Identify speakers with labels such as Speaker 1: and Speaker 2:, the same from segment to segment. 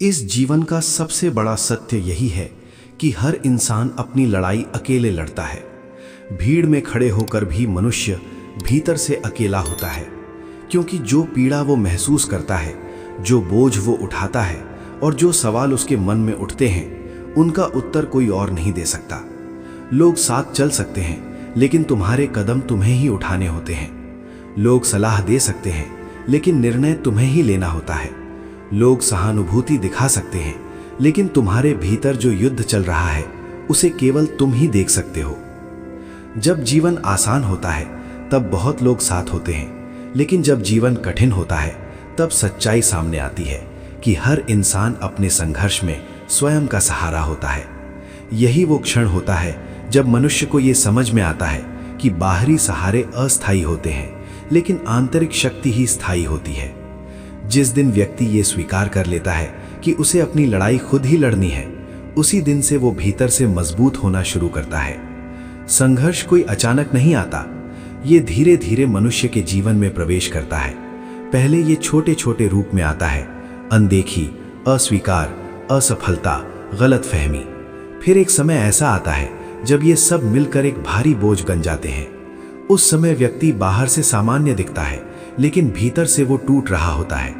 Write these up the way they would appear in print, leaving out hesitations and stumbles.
Speaker 1: इस जीवन का सबसे बड़ा सत्य यही है कि हर इंसान अपनी लड़ाई अकेले लड़ता है। भीड़ में खड़े होकर भी मनुष्य भीतर से अकेला होता है, क्योंकि जो पीड़ा वो महसूस करता है, जो बोझ वो उठाता है और जो सवाल उसके मन में उठते हैं, उनका उत्तर कोई और नहीं दे सकता। लोग साथ चल सकते हैं, लेकिन तुम्हारे कदम तुम्हें ही उठाने होते हैं। लोग सलाह दे सकते हैं, लेकिन निर्णय तुम्हें ही लेना होता है। लोग सहानुभूति दिखा सकते हैं, लेकिन तुम्हारे भीतर जो युद्ध चल रहा है उसे केवल तुम ही देख सकते हो। जब जीवन आसान होता है तब बहुत लोग साथ होते हैं, लेकिन जब जीवन कठिन होता है तब सच्चाई सामने आती है कि हर इंसान अपने संघर्ष में स्वयं का सहारा होता है। यही वो क्षण होता है जब मनुष्य को ये समझ में आता है कि बाहरी सहारे अस्थायी होते हैं, लेकिन आंतरिक शक्ति ही स्थायी होती है। जिस दिन व्यक्ति ये स्वीकार कर लेता है कि उसे अपनी लड़ाई खुद ही लड़नी है, उसी दिन से वो भीतर से मजबूत होना शुरू करता है। संघर्ष कोई अचानक नहीं आता, ये धीरे धीरे मनुष्य के जीवन में प्रवेश करता है। पहले ये छोटे छोटे रूप में आता है, अनदेखी, अस्वीकार, असफलता, गलतफहमी। फिर एक समय ऐसा आता है जब ये सब मिलकर एक भारी बोझ बन जाते हैं। उस समय व्यक्ति बाहर से सामान्य दिखता है, लेकिन भीतर से वो टूट रहा होता है।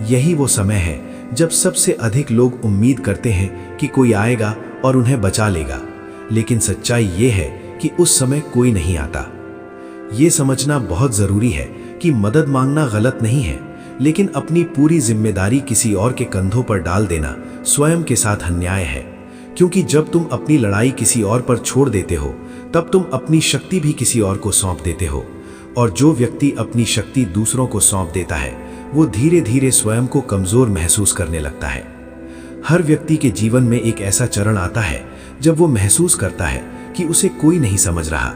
Speaker 1: यही वो समय है जब सबसे अधिक लोग उम्मीद करते हैं कि कोई आएगा और उन्हें बचा लेगा, लेकिन सच्चाई ये है कि उस समय कोई नहीं आता। ये समझना बहुत जरूरी है कि मदद मांगना गलत नहीं है, लेकिन अपनी पूरी जिम्मेदारी किसी और के कंधों पर डाल देना स्वयं के साथ अन्याय है। क्योंकि जब तुम अपनी लड़ाई किसी और पर छोड़ देते हो, तब तुम अपनी शक्ति भी किसी और को सौंप देते हो। और जो व्यक्ति अपनी शक्ति दूसरों को सौंप देता है, वो धीरे धीरे स्वयं को कमजोर महसूस करने लगता है। हर व्यक्ति के जीवन में एक ऐसा चरण आता है जब वो महसूस करता है कि उसे कोई नहीं समझ रहा।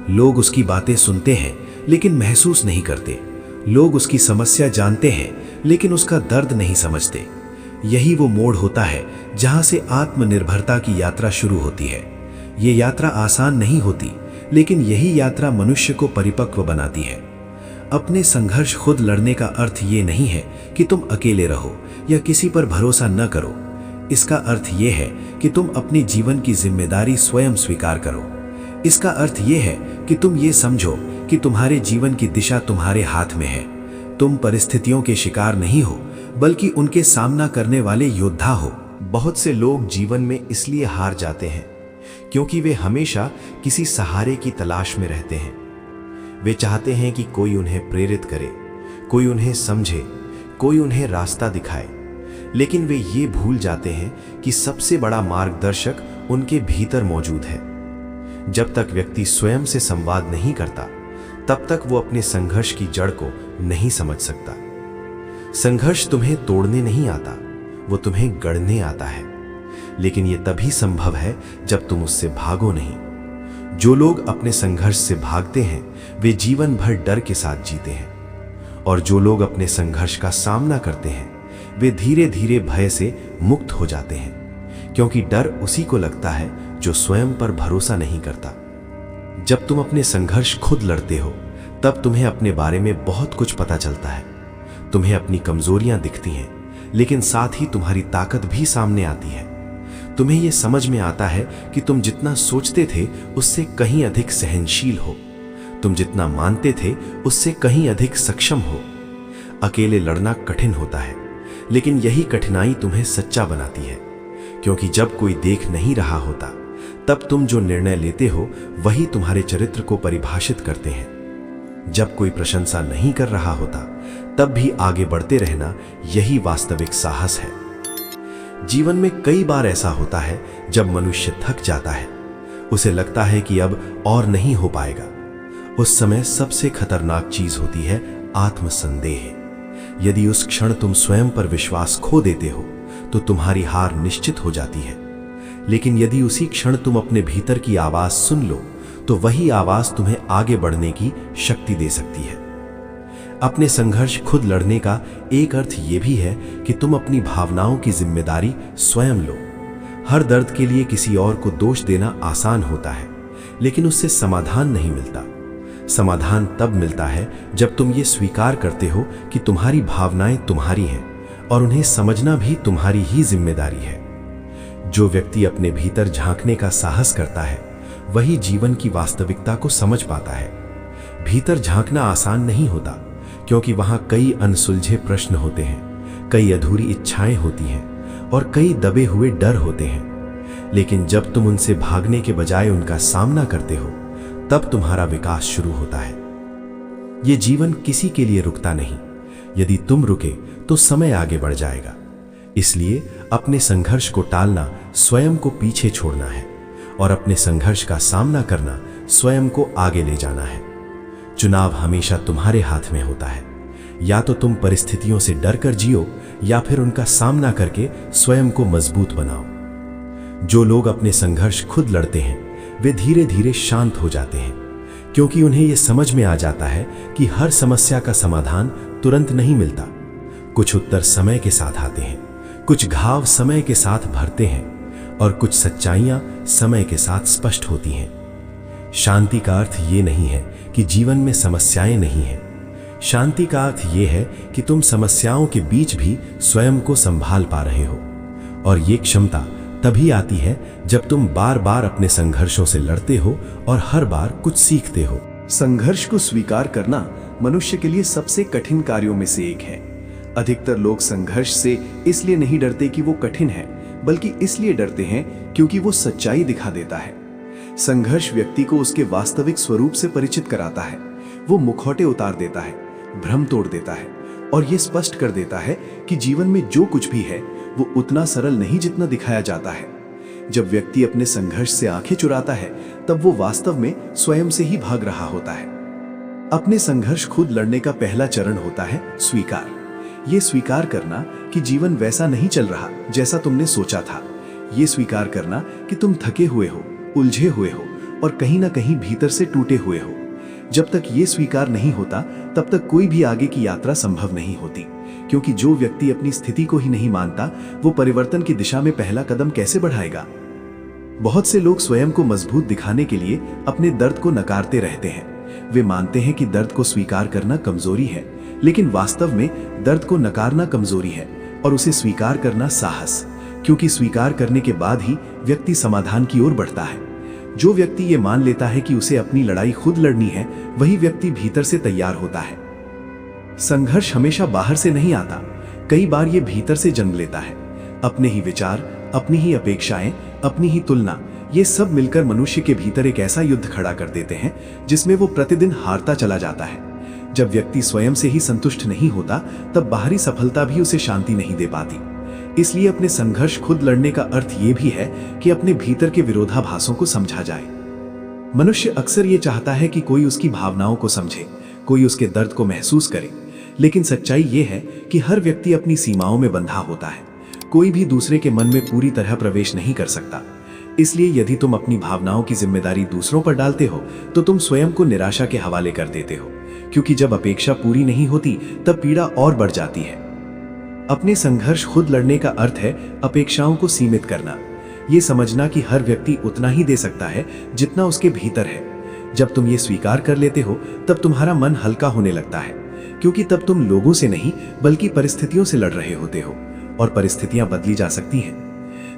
Speaker 1: लोग उसकी बातें सुनते हैं, लेकिन महसूस नहीं करते। लोग उसकी समस्या जानते हैं, लेकिन उसका दर्द नहीं समझते। यही वो मोड़ होता है जहां से आत्मनिर्भरता की यात्रा शुरू होती है। ये यात्रा आसान नहीं होती, लेकिन यही यात्रा मनुष्य को परिपक्व बनाती है। अपने संघर्ष खुद लड़ने का अर्थ ये नहीं है कि तुम अकेले रहो या किसी पर भरोसा न करो। इसका अर्थ ये है कि तुम अपने जीवन की जिम्मेदारी स्वयं स्वीकार करो। इसका अर्थ ये है कि तुम ये समझो कि तुम्हारे जीवन की दिशा तुम्हारे हाथ में है। तुम परिस्थितियों के शिकार नहीं हो, बल्कि उनके सामना करने वाले योद्धा हो। बहुत से लोग जीवन में इसलिए हार जाते हैं क्योंकि वे हमेशा किसी सहारे की तलाश में रहते हैं। वे चाहते हैं कि कोई उन्हें प्रेरित करे, कोई उन्हें समझे, कोई उन्हें रास्ता दिखाए, लेकिन वे ये भूल जाते हैं कि सबसे बड़ा मार्गदर्शक उनके भीतर मौजूद है। जब तक व्यक्ति स्वयं से संवाद नहीं करता, तब तक वो अपने संघर्ष की जड़ को नहीं समझ सकता। संघर्ष तुम्हें तोड़ने नहीं आता, वो तुम्हें गढ़ने आता है। लेकिन ये तभी संभव है जब तुम उससे भागो नहीं। जो लोग अपने संघर्ष से भागते हैं, वे जीवन भर डर के साथ जीते हैं। और जो लोग अपने संघर्ष का सामना करते हैं, वे धीरे धीरे भय से मुक्त हो जाते हैं, क्योंकि डर उसी को लगता है जो स्वयं पर भरोसा नहीं करता। जब तुम अपने संघर्ष खुद लड़ते हो, तब तुम्हें अपने बारे में बहुत कुछ पता चलता है। तुम्हें अपनी कमजोरियां दिखती हैं, लेकिन साथ ही तुम्हारी ताकत भी सामने आती है। तुम्हें यह समझ में आता है कि तुम जितना सोचते थे उससे कहीं अधिक सहनशील हो। तुम जितना मानते थे उससे कहीं अधिक सक्षम हो। अकेले लड़ना कठिन होता है, लेकिन यही कठिनाई तुम्हें सच्चा बनाती है। क्योंकि जब कोई देख नहीं रहा होता, तब तुम जो निर्णय लेते हो वही तुम्हारे चरित्र को परिभाषित करते हैं। जब कोई प्रशंसा नहीं कर रहा होता, तब भी आगे बढ़ते रहना यही वास्तविक साहस है। जीवन में कई बार ऐसा होता है जब मनुष्य थक जाता है, उसे लगता है कि अब और नहीं हो पाएगा। उस समय सबसे खतरनाक चीज होती है आत्मसंदेह। यदि उस क्षण तुम स्वयं पर विश्वास खो देते हो, तो तुम्हारी हार निश्चित हो जाती है। लेकिन यदि उसी क्षण तुम अपने भीतर की आवाज सुन लो, तो वही आवाज तुम्हें आगे बढ़ने की शक्ति दे सकती है। अपने संघर्ष खुद लड़ने का एक अर्थ ये भी है कि तुम अपनी भावनाओं की जिम्मेदारी स्वयं लो। हर दर्द के लिए किसी और को दोष देना आसान होता है, लेकिन उससे समाधान नहीं मिलता। समाधान तब मिलता है जब तुम ये स्वीकार करते हो कि तुम्हारी भावनाएं तुम्हारी हैं और उन्हें समझना भी तुम्हारी ही जिम्मेदारी है। जो व्यक्ति अपने भीतर झांकने का साहस करता है वही जीवन की वास्तविकता को समझ पाता है। भीतर झांकना आसान नहीं होता, क्योंकि वहां कई अनसुलझे प्रश्न होते हैं, कई अधूरी इच्छाएं होती हैं और कई दबे हुए डर होते हैं। लेकिन जब तुम उनसे भागने के बजाय उनका सामना करते हो, तब तुम्हारा विकास शुरू होता है। ये जीवन किसी के लिए रुकता नहीं। यदि तुम रुके तो समय आगे बढ़ जाएगा। इसलिए अपने संघर्ष को टालना स्वयं को पीछे छोड़ना है और अपने संघर्ष का सामना करना स्वयं को आगे ले जाना है। चुनाव हमेशा तुम्हारे हाथ में होता है। या तो तुम परिस्थितियों से डरकर जियो या फिर उनका सामना करके स्वयं को मजबूत बनाओ। जो लोग अपने संघर्ष खुद लड़ते हैं वे धीरे धीरे शांत हो जाते हैं, क्योंकि उन्हें यह समझ में आ जाता है कि हर समस्या का समाधान तुरंत नहीं मिलता। कुछ उत्तर समय के साथ आते हैं, कुछ घाव समय के साथ भरते हैं और कुछ सच्चाइयां समय के साथ स्पष्ट होती हैं। शांति का अर्थ ये नहीं है कि जीवन में समस्याएं नहीं हैं। शांति का अर्थ ये है कि तुम समस्याओं के बीच भी स्वयं को संभाल पा रहे हो। और ये क्षमता तभी आती है जब तुम बार बार अपने संघर्षों से लड़ते हो और हर बार कुछ सीखते हो।
Speaker 2: संघर्ष को स्वीकार करना मनुष्य के लिए सबसे कठिन कार्यों में से एक है। अधिकतर लोग संघर्ष से इसलिए नहीं डरते कि वो कठिन है, बल्कि इसलिए डरते हैं क्योंकि वो सच्चाई दिखा देता है। संघर्ष व्यक्ति को उसके वास्तविक स्वरूप से परिचित कराता है। वो मुखौटे उतार देता है, भ्रम तोड़ देता है और ये स्पष्ट कर देता है कि जीवन में जो कुछ भी है वो उतना सरल नहीं जितना दिखाया जाता है। जब व्यक्ति अपने संघर्ष से आंखें चुराता है तब वो वास्तव में स्वयं से ही भाग रहा होता है। अपने संघर्ष खुद लड़ने का पहला चरण होता है स्वीकार। ये स्वीकार करना कि जीवन वैसा नहीं चल रहा जैसा तुमने सोचा था। ये स्वीकार करना कि तुम थके हुए हो, उलझे हुए हो और कहीं ना कहीं भीतर से टूटे हुए हो। जब तक ये स्वीकार नहीं होता तब तक कोई भी आगे की यात्रा संभव नहीं होती, क्योंकि जो व्यक्ति अपनी स्थिति को ही नहीं मानता वो परिवर्तन की दिशा में पहला कदम कैसे बढ़ाएगा। बहुत से लोग स्वयं को मजबूत दिखाने के लिए अपने दर्द को नकारते रहते हैं। वे मानते हैं कि दर्द को स्वीकार करना कमजोरी है, लेकिन वास्तव में दर्द को नकारना कमजोरी है और उसे स्वीकार करना साहस, क्योंकि स्वीकार करने के बाद ही व्यक्ति समाधान की ओर बढ़ता है। जो व्यक्ति ये मान लेता है कि उसे अपनी लड़ाई खुद लड़नी है, वही व्यक्ति भीतर से तैयार होता है। संघर्ष हमेशा बाहर से नहीं आता, कई बार ये भीतर से जन्म लेता है। अपने ही विचार, अपनी ही अपेक्षाएं, अपनी ही तुलना, ये सब मिलकर मनुष्य के भीतर एक ऐसा युद्ध खड़ा कर देते हैं जिसमें वो प्रतिदिन हारता चला जाता है। जब व्यक्ति स्वयं से ही संतुष्ट नहीं होता तब बाहरी सफलता भी उसे शांति नहीं दे पाती। इसलिए अपने संघर्ष खुद लड़ने का अर्थ ये भी है कि अपने भीतर के विरोधाभासों को समझा जाए। मनुष्य अक्सर ये चाहता है कि कोई उसकी भावनाओं को समझे, कोई उसके दर्द को महसूस करे, लेकिन सच्चाई ये है कि हर व्यक्ति अपनी सीमाओं में बंधा होता है। कोई भी दूसरे के मन में पूरी तरह प्रवेश नहीं कर सकता। इसलिए यदि तुम अपनी भावनाओं की जिम्मेदारी दूसरों पर डालते हो तो तुम स्वयं को निराशा के हवाले कर देते हो, क्योंकि जब अपेक्षा पूरी नहीं होती तब पीड़ा और बढ़ जाती है। अपने संघर्ष खुद लड़ने का अर्थ है अपेक्षाओं को सीमित करना। ये समझना कि हर व्यक्ति उतना ही दे सकता है जितना उसके भीतर है। जब तुम ये स्वीकार कर लेते हो तब तुम्हारा मन हल्का होने लगता है, क्योंकि तब तुम लोगों से नहीं बल्कि परिस्थितियों से लड़ रहे होते हो और परिस्थितियां बदली जा सकती हैं।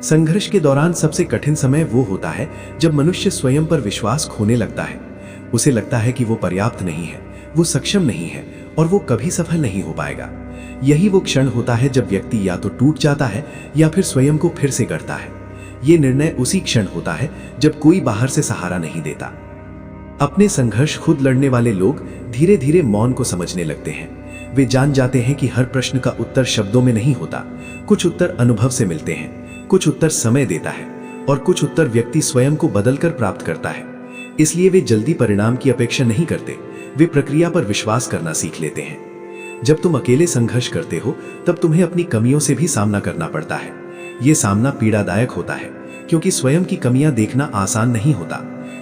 Speaker 2: संघर्ष के दौरान सबसे कठिन समय वो होता है जब मनुष्य स्वयं पर विश्वास खोने लगता है। उसे लगता है कि वो पर्याप्त नहीं है, वो सक्षम नहीं है और वो कभी सफल नहीं हो पाएगा। यही वो क्षण होता है जब व्यक्ति या तो टूट जाता है या फिर स्वयं को फिर से गढ़ता है। ये निर्णय उसी क्षण होता है जब कोई बाहर से सहारा नहीं देता। अपने संघर्ष खुद लड़ने वाले लोग धीरे धीरे मौन को समझने लगते हैं। वे जान जाते हैं कि हर प्रश्न का उत्तर शब्दों में नहीं होता। कुछ उत्तर अनुभव से मिलते हैं, कुछ उत्तर समय देता है और कुछ उत्तर व्यक्ति स्वयं को बदलकर प्राप्त करता है। इसलिए वे जल्दी परिणाम की अपेक्षा नहीं करते, वे प्रक्रिया पर विश्वास करना सीख लेते हैं। जब तुम अकेले संघर्ष करते हो तब तुम्हें अपनी कमियों से भी सामना करना पड़ता है। ये सामना पीड़ादायक होता है, क्योंकि स्वयं की कमियां देखना आसान नहीं होता,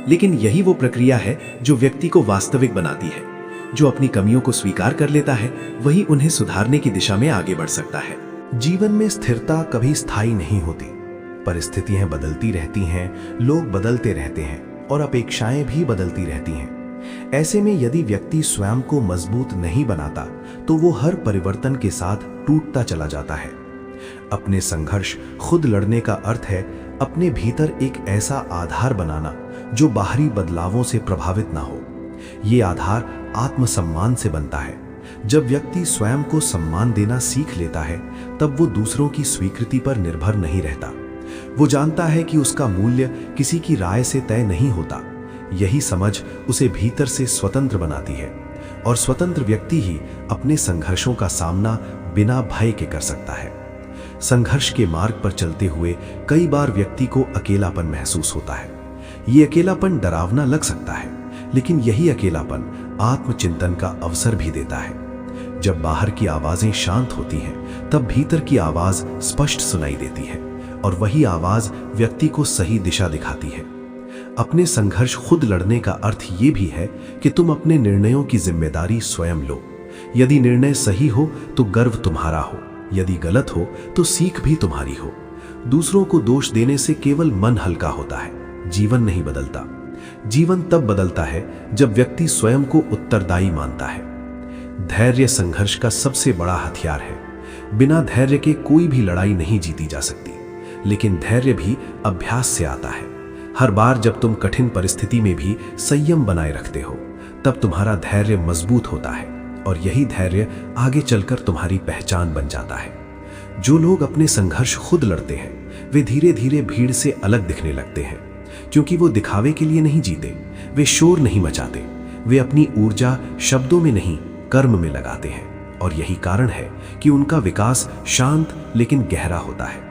Speaker 2: लेकिन यही वो प्रक्रिया है जो व्यक्ति को वास्तविक बनाती है। जो अपनी कमियों को स्वीकार कर लेता है वही उन्हें सुधारने की दिशा में आगे बढ़ सकता है।
Speaker 1: जीवन में स्थिरता कभी स्थायी नहीं होती। परिस्थितियां बदलती रहती हैं, लोग बदलते रहते हैं और अपेक्षाएं भी बदलती रहती हैं। ऐसे में यदि व्यक्ति स्वयं को मजबूत नहीं बनाता तो वो हर परिवर्तन के साथ टूटता चला जाता है। अपने संघर्ष खुद लड़ने का अर्थ है अपने भीतर एक ऐसा आधार बनाना जो बाहरी बदलावों से प्रभावित ना हो। ये आधार आत्मसम्मान से बनता है। जब व्यक्ति स्वयं को सम्मान देना सीख लेता है तब वो दूसरों की स्वीकृति पर निर्भर नहीं रहता। वो जानता है कि उसका मूल्य किसी की राय से तय नहीं होता। यही समझ उसे भीतर से स्वतंत्र बनाती है और स्वतंत्र व्यक्ति ही अपने संघर्षों का सामना बिना भय के कर सकता है। संघर्ष के मार्ग पर चलते हुए कई बार व्यक्ति को अकेलापन महसूस होता है। ये अकेलापन डरावना लग सकता है, लेकिन यही अकेलापन आत्मचिंतन का अवसर भी देता है। जब बाहर की आवाजें शांत होती हैं, तब भीतर की आवाज स्पष्ट सुनाई देती है और वही आवाज व्यक्ति को सही दिशा दिखाती है। अपने संघर्ष खुद लड़ने का अर्थ ये भी है कि तुम अपने निर्णयों की जिम्मेदारी स्वयं लो। यदि निर्णय सही हो तो गर्व तुम्हारा हो, यदि गलत हो तो सीख भी तुम्हारी हो। दूसरों को दोष देने से केवल मन हल्का होता है, जीवन नहीं बदलता। जीवन तब बदलता है जब व्यक्ति स्वयं को उत्तरदायी मानता है। धैर्य संघर्ष का सबसे बड़ा हथियार है। बिना धैर्य के कोई भी लड़ाई नहीं जीती जा सकती, लेकिन धैर्य भी अभ्यास से आता है। हर बार जब तुम कठिन परिस्थिति में भी संयम बनाए रखते हो, तब तुम्हारा धैर्य मजबूत होता है और यही धैर्य आगे चलकर तुम्हारी पहचान बन जाता है। जो लोग अपने संघर्ष खुद लड़ते हैं, वे धीरे धीरे भीड़ से अलग दिखने लगते हैं, क्योंकि वो दिखावे के लिए नहीं जीते, वे शोर नहीं मचाते, वे अपनी ऊर्जा शब्दों में नहीं कर्म में लगाते हैं और यही कारण है कि उनका विकास शांत लेकिन गहरा होता है।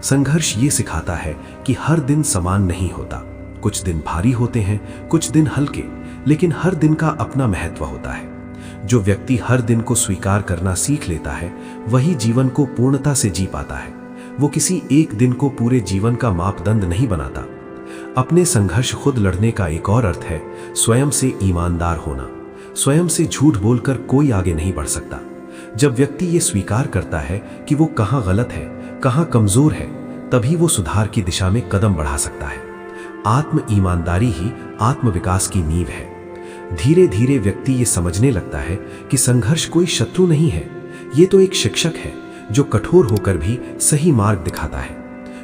Speaker 1: संघर्ष ये सिखाता है कि हर दिन समान नहीं होता। कुछ दिन भारी होते हैं, कुछ दिन हल्के, लेकिन हर दिन का अपना महत्व होता है। जो व्यक्ति हर दिन को स्वीकार करना सीख लेता है, वही जीवन को पूर्णता से जी पाता है। वो किसी एक दिन को पूरे जीवन का मापदंड नहीं बनाता। अपने संघर्ष खुद लड़ने का एक और अर्थ है स्वयं से ईमानदार होना। स्वयं से झूठ बोलकर कोई आगे नहीं बढ़ सकता। जब व्यक्ति ये स्वीकार करता है कि वो कहाँ गलत है, कहाँ कमजोर है, तभी वो सुधार की दिशा में कदम बढ़ा सकता है। आत्म ईमानदारी ही आत्मविकास की नींव है। धीरे धीरे व्यक्ति ये समझने लगता है कि संघर्ष कोई शत्रु नहीं है, ये तो एक शिक्षक है जो कठोर होकर भी सही मार्ग दिखाता है।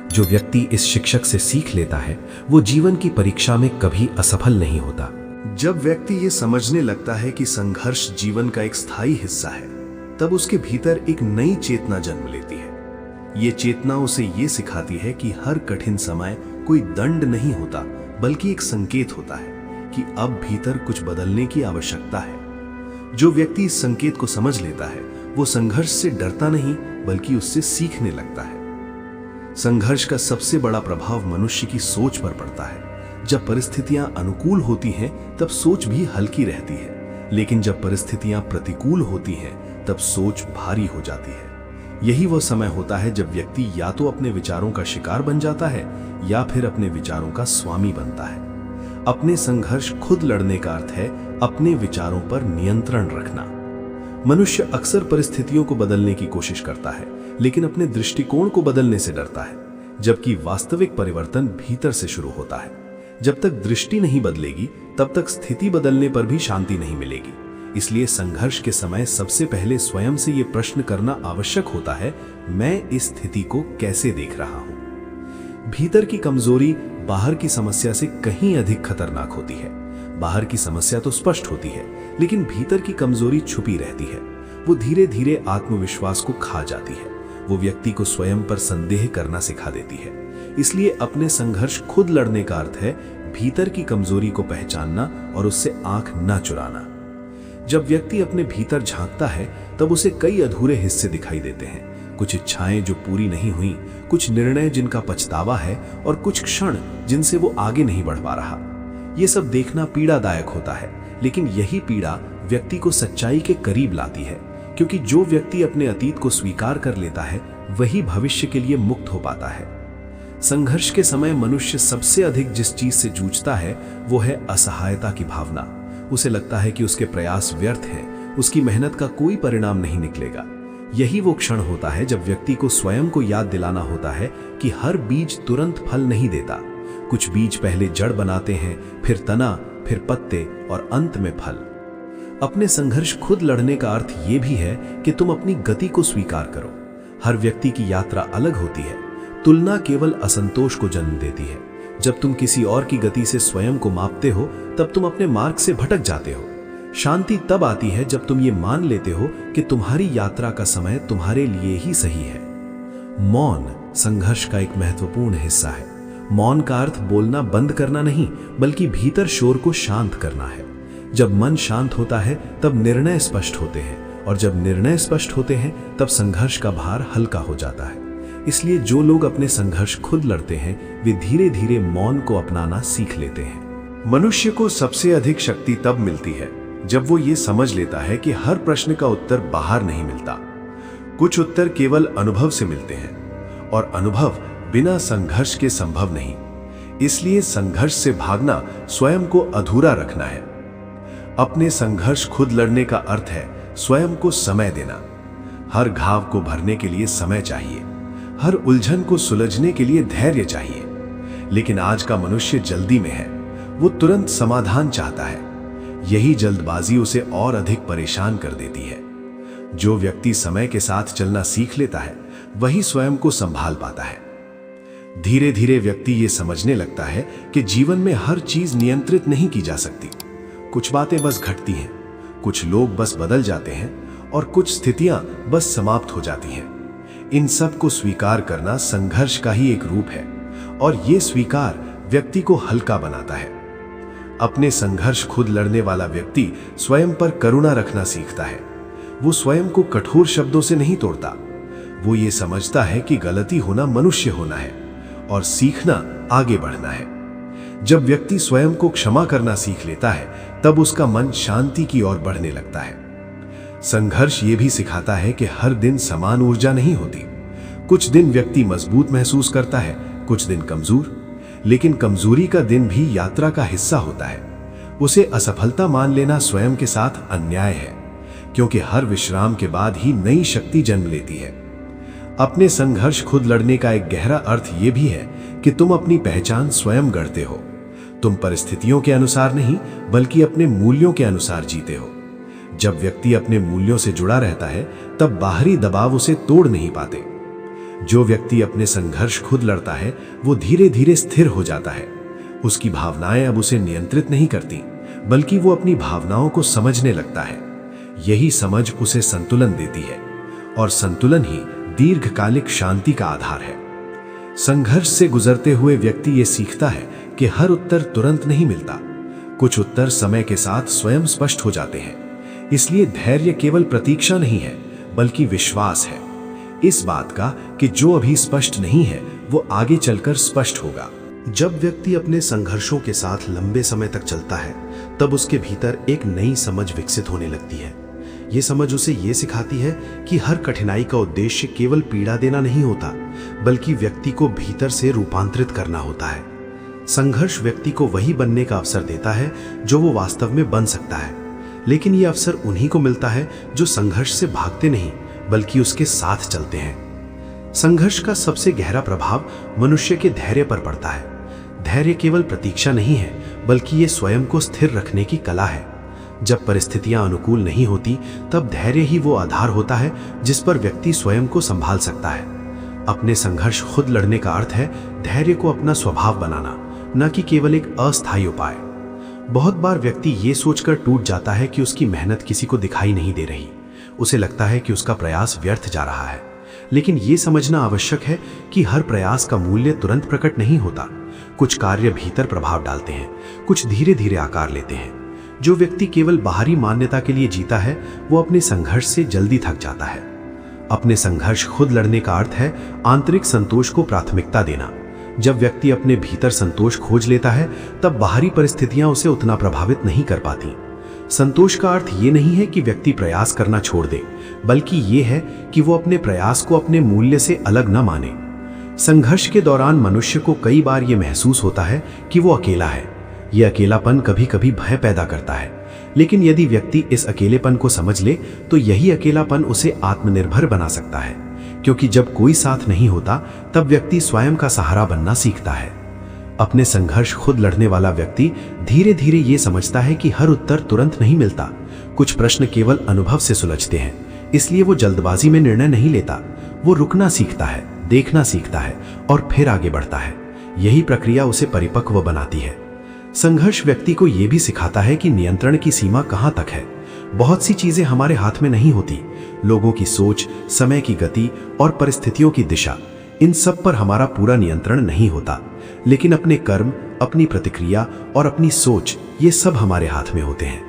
Speaker 1: जो व्यक्ति इस शिक्षक से सीख लेता है, वो जीवन की परीक्षा में कभी असफल नहीं होता।
Speaker 2: जब व्यक्ति ये समझने लगता है कि संघर्ष जीवन का एक स्थायी हिस्सा है, तब उसके भीतर एक नई चेतना जन्म लेती है। ये चेतना उसे ये सिखाती है कि हर कठिन समय कोई दंड नहीं होता, बल्कि एक संकेत होता है कि अब भीतर कुछ बदलने की आवश्यकता है। जो व्यक्ति इस संकेत को समझ लेता है, वो संघर्ष से डरता नहीं, बल्कि उससे सीखने लगता है। संघर्ष का सबसे बड़ा प्रभाव मनुष्य की सोच पर पड़ता है। जब परिस्थितियां अनुकूल होती हैं, तब सोच भी हल्की रहती है, लेकिन जब परिस्थितियां प्रतिकूल होती हैं, तब सोच भारी हो जाती है। यही वो समय होता है जब व्यक्ति या तो अपने विचारों का शिकार बन जाता है या फिर अपने विचारों का स्वामी बनता है। अपने संघर्ष खुद लड़ने का अर्थ है अपने विचारों पर नियंत्रण रखना। मनुष्य अक्सर परिस्थितियों को बदलने की कोशिश करता है, लेकिन अपने दृष्टिकोण को बदलने से डरता है, जबकि वास्तविक परिवर्तन भीतर से शुरू होता है। जब तक दृष्टि नहीं बदलेगी, तब तक स्थिति बदलने पर भी शांति नहीं मिलेगी। इसलिए संघर्ष के समय सबसे पहले स्वयं से यह प्रश्न करना आवश्यक होता है, मैं इस स्थिति को कैसे देख रहा हूं? भीतर की कमजोरी बाहर की समस्या से कहीं अधिक खतरनाक होती है। बाहर की समस्या तो स्पष्ट होती है, लेकिन भीतर की कमजोरी छुपी रहती है। वो धीरे धीरे आत्मविश्वास को खा जाती है। वो व्यक्ति को स्वयं पर संदेह करना सिखा देती है। इसलिए अपने संघर्ष खुद लड़ने का अर्थ है भीतर की कमजोरी को पहचानना और उससे आंख न चुराना। जब व्यक्ति अपने भीतर झांकता है, तब उसे कई अधूरे हिस्से दिखाई देते हैं। कुछ इच्छाएं जो पूरी नहीं हुई, कुछ निर्णय जिनका पछतावा है और कुछ क्षण जिनसे वो आगे नहीं बढ़ पा रहा। ये सब देखना पीड़ादायक होता है, लेकिन यही पीड़ा व्यक्ति को सच्चाई के करीब लाती है, क्योंकि जो व्यक्ति अपने अतीत को स्वीकार कर लेता है, वही भविष्य के लिए मुक्त हो पाता है। संघर्ष के समय मनुष्य सबसे अधिक जिस चीज से जूझता है, वो है असहायता की भावना। उसे लगता है कि उसके प्रयास व्यर्थ हैं, उसकी मेहनत का कोई परिणाम नहीं निकलेगा। यही वो क्षण होता है जब व्यक्ति को स्वयं को याद दिलाना होता है कि हर बीज तुरंत फल नहीं देता। कुछ बीज पहले जड़ बनाते हैं, फिर तना, फिर पत्ते और अंत में फल। अपने संघर्ष खुद लड़ने का अर्थ ये भी है कि तुम अपनी गति को स्वीकार करो। हर व्यक्ति की यात्रा अलग होती है। तुलना केवल असंतोष को जन्म देती है। जब तुम किसी और की गति से स्वयं को मापते हो तब तुम अपने मार्ग से भटक जाते हो। शांति तब आती है जब तुम ये मान लेते हो कि तुम्हारी यात्रा का समय तुम्हारे लिए ही सही है। मौन संघर्ष का एक महत्वपूर्ण हिस्सा है। मौन का अर्थ बोलना बंद करना नहीं, बल्कि भीतर शोर को शांत करना है। जब मन शांत होता है तब निर्णय स्पष्ट होते हैं, और जब निर्णय स्पष्ट होते हैं तब संघर्ष का भार हल्का हो जाता है। इसलिए जो लोग अपने संघर्ष खुद लड़ते हैं वे धीरे धीरे मौन को अपनाना सीख लेते हैं।
Speaker 1: मनुष्य को सबसे अधिक शक्ति तब मिलती है जब वो ये समझ लेता है कि हर प्रश्न का उत्तर बाहर नहीं मिलता। कुछ उत्तर केवल अनुभव से मिलते हैं, और अनुभव बिना संघर्ष के संभव नहीं। इसलिए संघर्ष से भागना स्वयं को अधूरा रखना है। अपने संघर्ष खुद लड़ने का अर्थ है स्वयं को समय देना। हर घाव को भरने के लिए समय चाहिए, हर उलझन को सुलझने के लिए धैर्य चाहिए। लेकिन आज का मनुष्य जल्दी में है, वो तुरंत समाधान चाहता है। यही जल्दबाजी उसे और अधिक परेशान कर देती है। जो व्यक्ति समय के साथ चलना सीख लेता है वही स्वयं को संभाल पाता है। धीरे धीरे व्यक्ति ये समझने लगता है कि जीवन में हर चीज नियंत्रित नहीं की जा सकती। कुछ बातें बस घटती हैं, कुछ लोग बस बदल जाते हैं, और कुछ स्थितियां बस समाप्त हो जाती हैं। इन सब को स्वीकार करना संघर्ष का ही एक रूप है, और ये स्वीकार व्यक्ति को हल्का बनाता है। अपने संघर्ष खुद लड़ने वाला व्यक्ति स्वयं पर करुणा रखना सीखता है। वो स्वयं को कठोर शब्दों से नहीं तोड़ता। वो ये समझता है कि गलती होना मनुष्य होना है और सीखना आगे बढ़ना है। जब व्यक्ति स्वयं को क्षमा करना सीख लेता है तब उसका मन शांति की ओर बढ़ने लगता है। संघर्ष ये भी सिखाता है कि हर दिन समान ऊर्जा नहीं होती। कुछ दिन व्यक्ति मजबूत महसूस करता है, कुछ दिन कमजोर। लेकिन कमजोरी का दिन भी यात्रा का हिस्सा होता है। उसे असफलता मान लेना स्वयं के साथ अन्याय है, क्योंकि हर विश्राम के बाद ही नई शक्ति जन्म लेती है। अपने संघर्ष खुद लड़ने का एक गहरा अर्थ यह भी है कि तुम अपनी पहचान स्वयं गढ़ते हो। तुम परिस्थितियों के अनुसार नहीं, बल्कि अपने मूल्यों के अनुसार जीते हो। जब व्यक्ति अपने मूल्यों से जुड़ा रहता है तब बाहरी दबाव उसे तोड़ नहीं पाते। जो व्यक्ति अपने संघर्ष खुद लड़ता है वो धीरे धीरे स्थिर हो जाता है। उसकी भावनाएं अब उसे नियंत्रित नहीं करती, बल्कि वो अपनी भावनाओं को समझने लगता है। यही समझ उसे संतुलन देती है, और संतुलन ही दीर्घकालिक शांति का आधार है। संघर्ष से गुजरते हुए व्यक्ति ये सीखता है कि हर उत्तर तुरंत नहीं मिलता। कुछ उत्तर समय के साथ स्वयं स्पष्ट हो जाते हैं। इसलिए धैर्य केवल प्रतीक्षा नहीं है, बल्कि विश्वास है इस बात का कि जो अभी स्पष्ट नहीं है वो आगे चलकर स्पष्ट होगा। जब व्यक्ति अपने संघर्षों के साथ लंबे समय तक चलता है तब उसके भीतर एक नई समझ विकसित होने लगती है। ये समझ उसे ये सिखाती है कि हर कठिनाई का उद्देश्य केवल पीड़ा देना नहीं होता, बल्कि व्यक्ति को भीतर से रूपांतरित करना होता है। संघर्ष व्यक्ति को वही बनने का अवसर देता है जो वो वास्तव में बन सकता है, लेकिन ये अवसर उन्हीं को मिलता है जो संघर्ष से भागते नहीं, बल्कि उसके साथ चलते हैं। संघर्ष का सबसे गहरा प्रभाव मनुष्य के धैर्य पर पड़ता है। धैर्य केवल प्रतीक्षा नहीं है, बल्कि ये स्वयं को स्थिर रखने की कला है। जब परिस्थितियां अनुकूल नहीं होती तब धैर्य ही वो आधार होता है जिस पर व्यक्ति स्वयं को संभाल सकता है। अपने संघर्ष खुद लड़ने का अर्थ है धैर्य को अपना स्वभाव बनाना, न कि केवल एक अस्थायी उपाय। बहुत बार व्यक्ति ये सोचकर टूट जाता है कि उसकी मेहनत किसी को दिखाई नहीं दे रही। उसे लगता है कि उसका प्रयास व्यर्थ जा रहा है। लेकिन ये समझना आवश्यक है कि हर प्रयास का मूल्य तुरंत प्रकट नहीं होता। कुछ कार्य भीतर प्रभाव डालते हैं, कुछ धीरे धीरे आकार लेते हैं। जो व्यक्ति केवल बाहरी मान्यता के लिए जीता है वो अपने संघर्ष से जल्दी थक जाता है। अपने संघर्ष खुद लड़ने का अर्थ है आंतरिक संतोष को प्राथमिकता देना। जब व्यक्ति अपने भीतर संतोष खोज लेता है तब बाहरी परिस्थितियां उसे उतना प्रभावित नहीं कर पाती। संतोष का अर्थ ये नहीं है कि व्यक्ति प्रयास करना छोड़ दे, बल्कि ये है कि वो अपने प्रयास को अपने मूल्य से अलग न माने। संघर्ष के दौरान मनुष्य को कई बार ये महसूस होता है कि वो अकेला है। यह अकेलापन कभी कभी भय पैदा करता है, लेकिन यदि व्यक्ति इस अकेलेपन को समझ ले तो यही अकेलापन उसे आत्मनिर्भर बना सकता है, क्योंकि जब कोई साथ नहीं होता तब व्यक्ति स्वयं का सहारा बनना सीखता है। अपने संघर्ष खुद लड़ने वाला व्यक्ति धीरे धीरे ये समझता है कि हर उत्तर तुरंत नहीं मिलता। कुछ प्रश्न केवल अनुभव से सुलझते हैं, इसलिए वो जल्दबाजी में निर्णय नहीं लेता। वो रुकना सीखता है, देखना सीखता है और फिर आगे बढ़ता है। यही प्रक्रिया उसे परिपक्व बनाती है। संघर्ष व्यक्ति को यह भी सिखाता है कि नियंत्रण की सीमा कहां तक है। बहुत सी चीजें हमारे हाथ में नहीं होती। लोगों की सोच, समय की गति और परिस्थितियों की दिशा, इन सब पर हमारा पूरा नियंत्रण नहीं होता। लेकिन अपने कर्म, अपनी प्रतिक्रिया और अपनी सोच, ये सब हमारे हाथ में होते हैं।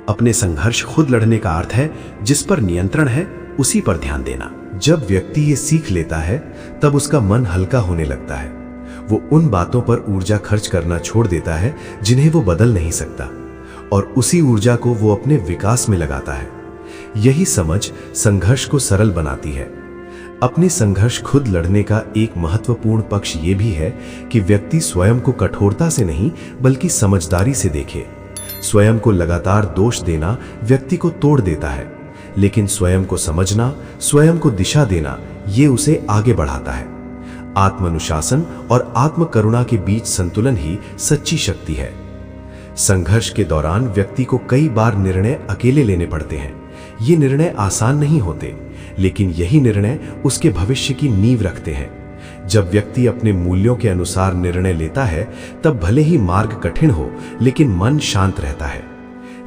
Speaker 1: अपने संघर्ष खुद लड़ने का अर्थ है जिस पर नियंत्रण है उसी पर ध्यान देना।
Speaker 2: जब व्यक्ति ये सीख लेता है तब उसका मन हल्का होने लगता है। वो उन बातों पर ऊर्जा खर्च करना छोड़ देता है जिन्हें वो बदल नहीं सकता, और उसी ऊर्जा को वो अपने विकास में लगाता है। यही समझ संघर्ष को सरल बनाती है। अपने संघर्ष खुद लड़ने का एक महत्वपूर्ण पक्ष ये भी है कि व्यक्ति स्वयं को कठोरता से नहीं बल्कि समझदारी से देखे। स्वयं को लगातार दोष देना व्यक्ति को तोड़ देता है, लेकिन स्वयं को समझना, स्वयं को दिशा देना, ये उसे आगे बढ़ाता है। आत्मानुशासन और आत्मकरुणा के बीच संतुलन ही सच्ची शक्ति है। संघर्ष के दौरान व्यक्ति को कई बार निर्णय अकेले लेने पड़ते हैं। ये निर्णय आसान नहीं होते, लेकिन यही निर्णय उसके भविष्य की नींव रखते हैं। जब व्यक्ति अपने मूल्यों के अनुसार निर्णय लेता है, तब भले ही मार्ग कठिन हो, लेकिन मन शांत रहता है।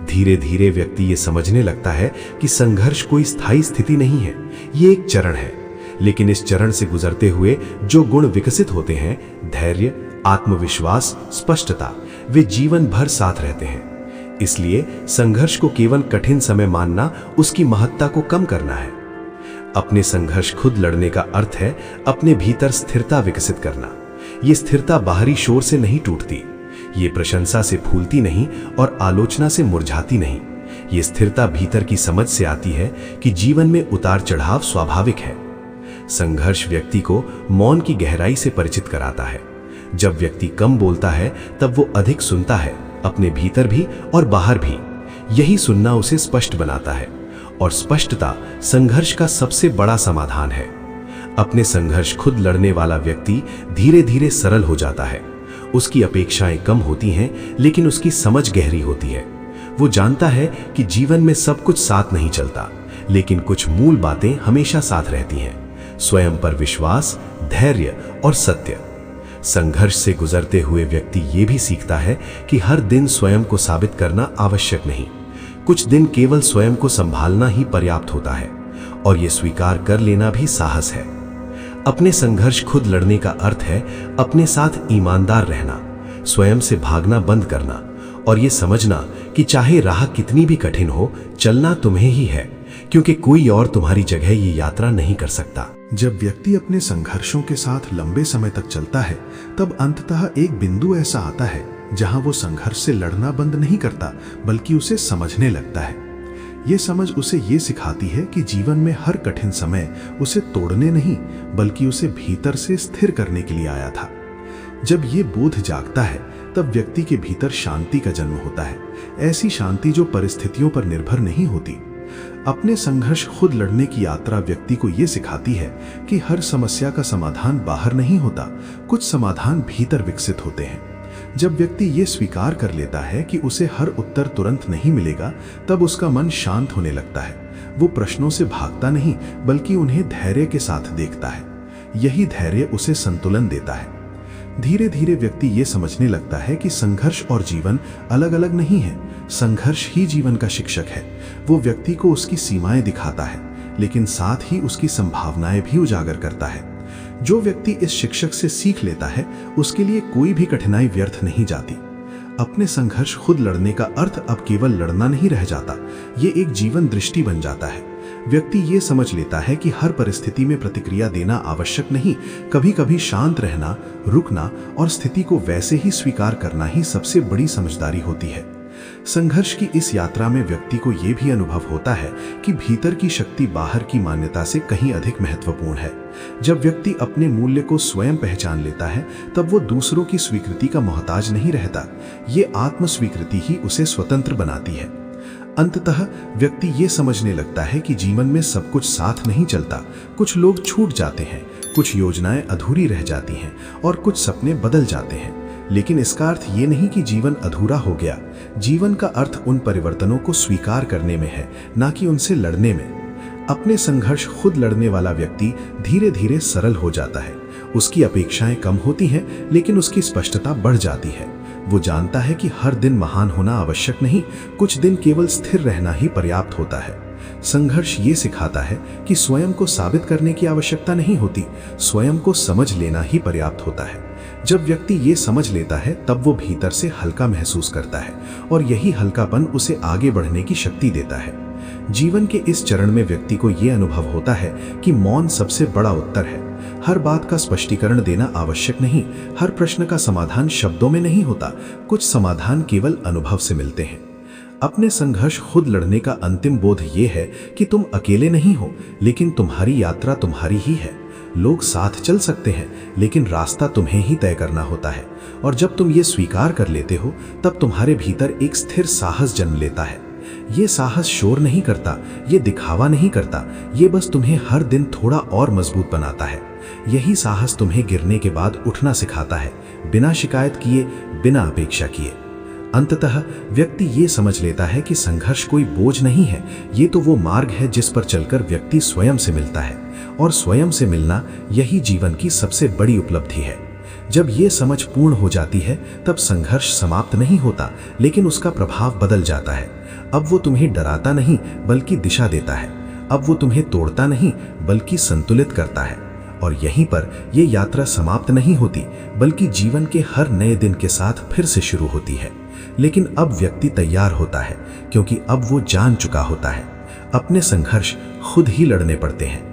Speaker 2: धीरे धीरे व्यक्ति ये समझने लगता है कि संघर्ष कोई स्थायी स्थिति नहीं है, ये एक चरण है। लेकिन इस चरण से गुजरते हुए जो गुण विकसित होते हैं, धैर्य, आत्मविश्वास, स्पष्टता, वे जीवन भर साथ रहते हैं। इसलिए संघर्ष को केवल कठिन समय मानना उसकी महत्ता को कम करना है। अपने संघर्ष खुद लड़ने का अर्थ है अपने भीतर स्थिरता विकसित करना। ये स्थिरता बाहरी शोर से नहीं टूटती, ये प्रशंसा से फूलती नहीं और आलोचना से मुरझाती नहीं। ये स्थिरता भीतर की समझ से आती है कि जीवन में उतार चढ़ाव स्वाभाविक है। संघर्ष व्यक्ति को मौन की गहराई से परिचित कराता है। जब व्यक्ति कम बोलता है तब वो अधिक सुनता है, अपने भीतर भी और बाहर भी। यही सुनना उसे स्पष्ट बनाता है, और स्पष्टता संघर्ष का सबसे बड़ा समाधान है। अपने संघर्ष खुद लड़ने वाला व्यक्ति धीरे धीरे सरल हो जाता है। उसकी अपेक्षाएं कम होती हैं, लेकिन उसकी समझ गहरी होती है। वो जानता है कि जीवन में सब कुछ साथ नहीं चलता, लेकिन कुछ मूल बातें हमेशा साथ रहती हैं: स्वयं पर विश्वास, धैर्य और सत्य। संघर्ष से गुजरते हुए व्यक्ति ये भी सीखता है कि हर दिन स्वयं को साबित करना आवश्यक नहीं। कुछ दिन केवल स्वयं को संभालना ही पर्याप्त होता है, और ये स्वीकार कर लेना भी साहस है। अपने संघर्ष खुद लड़ने का अर्थ है अपने साथ ईमानदार रहना, स्वयं से भागना बंद करना, और ये समझना कि चाहे राह कितनी भी कठिन हो, चलना तुम्हें ही है, क्योंकि कोई और तुम्हारी जगह ये यात्रा नहीं कर सकता। जब व्यक्ति अपने संघर्षों के साथ लंबे समय तक चलता है, तब अंततः एक बिंदु ऐसा आता है जहां वो संघर्ष से लड़ना बंद नहीं करता, बल्कि उसे समझने लगता है। ये समझ उसे ये सिखाती है कि जीवन में हर कठिन समय उसे तोड़ने नहीं, बल्कि उसे भीतर से स्थिर करने के लिए आया था। जब ये बोध जागता है, तब व्यक्ति के भीतर शांति का जन्म होता है, ऐसी शांति जो परिस्थितियों पर निर्भर नहीं होती। अपने संघर्ष खुद लड़ने की यात्रा व्यक्ति को यह सिखाती है कि हर समस्या का समाधान बाहर नहीं होता, कुछ समाधान भीतर विकसित होते हैं। जब व्यक्ति ये स्वीकार कर लेता है कि उसे हर उत्तर तुरंत नहीं मिलेगा, तब उसका मन शांत होने लगता है। वो प्रश्नों से भागता नहीं, बल्कि उन्हें धैर्य के साथ देखता है। यही धैर्य उसे संतुलन देता है। धीरे धीरे व्यक्ति ये समझने लगता है कि संघर्ष और जीवन अलग अलग नहीं है, संघर्ष ही जीवन का शिक्षक है। वो व्यक्ति को उसकी सीमाएं दिखाता है, लेकिन साथ ही उसकी संभावनाएं भी उजागर करता है। जो व्यक्ति इस शिक्षक से सीख लेता है, उसके लिए कोई भी कठिनाई व्यर्थ नहीं जाती। अपने संघर्ष खुद लड़ने का अर्थ अब केवल लड़ना नहीं रह जाता, ये एक जीवन दृष्टि बन जाता है। व्यक्ति ये समझ लेता है कि हर परिस्थिति में प्रतिक्रिया देना आवश्यक नहीं, कभी कभी शांत रहना, रुकना और स्थिति को वैसे ही स्वीकार करना ही सबसे बड़ी समझदारी होती है। संघर्ष की इस यात्रा में व्यक्ति को यह भी अनुभव होता है कि भीतर की शक्ति बाहर की मान्यता से कहीं अधिक महत्वपूर्ण है। जब व्यक्ति अपने मूल्य को स्वयं पहचान लेता है, तब वो दूसरों की स्वीकृति का मोहताज नहीं रहता। ये आत्म स्वीकृति ही उसे स्वतंत्र बनाती है। अंततः व्यक्ति ये समझने लगता है कि जीवन में सब कुछ साथ नहीं चलता, कुछ लोग छूट जाते हैं, कुछ योजनाएं अधूरी रह जाती हैं और कुछ सपने बदल जाते हैं।
Speaker 1: लेकिन इसका अर्थ ये नहीं कि जीवन अधूरा हो गया। जीवन का अर्थ उन परिवर्तनों को स्वीकार करने में है, ना कि उनसे लड़ने में। अपने संघर्ष खुद लड़ने वाला व्यक्ति धीरे धीरे सरल हो जाता है। उसकी अपेक्षाएं कम होती हैं, लेकिन उसकी स्पष्टता बढ़ जाती है। वो जानता है कि हर दिन महान होना आवश्यक नहीं, कुछ दिन केवल स्थिर रहना ही पर्याप्त होता है। संघर्ष ये सिखाता है कि स्वयं को साबित करने की आवश्यकता नहीं होती, स्वयं को समझ लेना ही पर्याप्त होता है। जब व्यक्ति ये समझ लेता है तब वो भीतर से हल्का महसूस करता है, और यही हल्कापन उसे आगे बढ़ने की शक्ति देता है। जीवन के इस चरण में व्यक्ति को ये अनुभव होता है कि मौन सबसे बड़ा उत्तर है। हर बात का स्पष्टीकरण देना आवश्यक नहीं, हर प्रश्न का समाधान शब्दों में नहीं होता, कुछ समाधान केवल अनुभव से मिलते हैं। अपने संघर्ष खुद लड़ने का अंतिम बोध ये है कि तुम अकेले नहीं हो, लेकिन तुम्हारी यात्रा तुम्हारी ही है। लोग साथ चल सकते हैं, लेकिन रास्ता तुम्हें ही तय करना होता है। और जब तुम ये स्वीकार कर लेते हो, तब तुम्हारे भीतर एक स्थिर साहस जन्म लेता है। ये साहस शोर नहीं करता, ये दिखावा नहीं करता, ये बस तुम्हें हर दिन थोड़ा और मजबूत बनाता है। यही साहस तुम्हें गिरने के बाद उठना सिखाता है, बिना शिकायत किए, बिना अपेक्षा किए। अंततः व्यक्ति ये समझ लेता है कि संघर्ष कोई बोझ नहीं है, ये तो वो मार्ग है जिस पर चलकर व्यक्ति स्वयं से मिलता है, और स्वयं से मिलना यही जीवन की सबसे बड़ी उपलब्धि है। जब ये समझ पूर्ण हो जाती है, तब संघर्ष समाप्त नहीं होता, लेकिन उसका प्रभाव बदल जाता है। अब वो तुम्हें डराता नहीं, बल्कि दिशा देता है। अब वो तुम्हें तोड़ता नहीं, बल्कि संतुलित करता है। और यहीं पर ये यात्रा समाप्त नहीं होती, बल्कि जीवन के हर नए दिन के साथ फिर से शुरू होती है। लेकिन अब व्यक्ति तैयार होता है, क्योंकि अब वो जान चुका होता है, अपने संघर्ष खुद ही लड़ने पड़ते हैं।